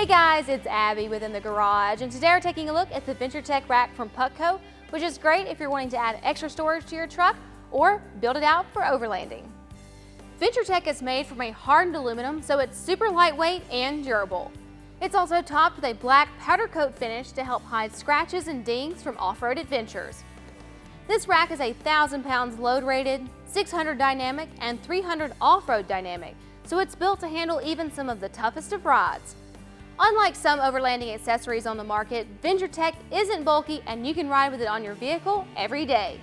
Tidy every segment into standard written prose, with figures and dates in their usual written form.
Hey guys, it's Abby within the garage, and today we're taking a look at the VentureTech rack from Putco, which is great if you're wanting to add extra storage to your truck or build it out for overlanding. VentureTech is made from a hardened aluminum, so it's super lightweight and durable. It's also topped with a black powder coat finish to help hide scratches and dings from off-road adventures. This rack is 1,000 pounds load rated, 600 dynamic, and 300 off-road dynamic, so it's built to handle even some of the toughest of rides. Unlike some overlanding accessories on the market, VentureTech isn't bulky and you can ride with it on your vehicle every day.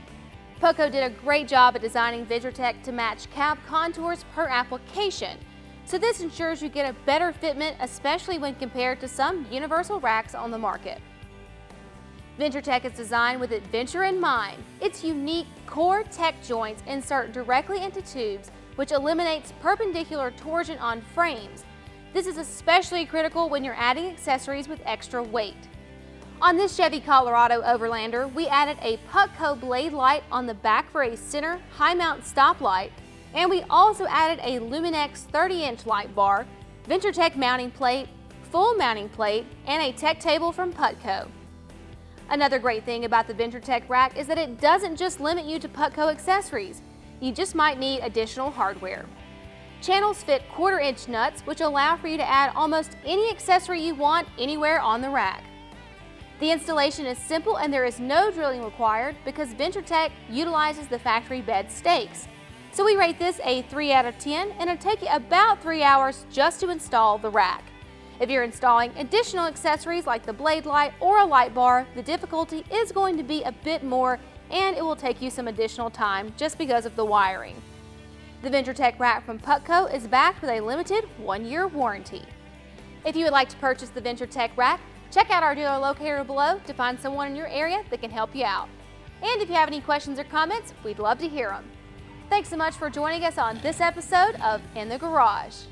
Putco did a great job at designing VentureTech to match cab contours per application, so this ensures you get a better fitment, especially when compared to some universal racks on the market. VentureTech is designed with adventure in mind. Its unique core tech joints insert directly into tubes, which eliminates perpendicular torsion on frames. This is especially critical when you're adding accessories with extra weight. On this Chevy Colorado Overlander, we added a Putco blade light on the back for a center high mount stoplight, and we also added a Luminex 30-inch light bar, VentureTech mounting plate, full mounting plate, and a tech table from Putco. Another great thing about the VentureTech rack is that it doesn't just limit you to Putco accessories. You just might need additional hardware. Channels fit 1/4-inch nuts, which allow for you to add almost any accessory you want anywhere on the rack. The installation is simple and there is no drilling required because VentureTech utilizes the factory bed stakes. So we rate this a 3 out of 10 and it'll take you about 3 hours just to install the rack. If you're installing additional accessories like the blade light or a light bar, the difficulty is going to be a bit more and it will take you some additional time just because of the wiring. The VentureTech rack from Putco is backed with a limited 1-year warranty. If you would like to purchase the VentureTech rack, check out our dealer locator below to find someone in your area that can help you out. And if you have any questions or comments, we'd love to hear them. Thanks so much for joining us on this episode of In the Garage.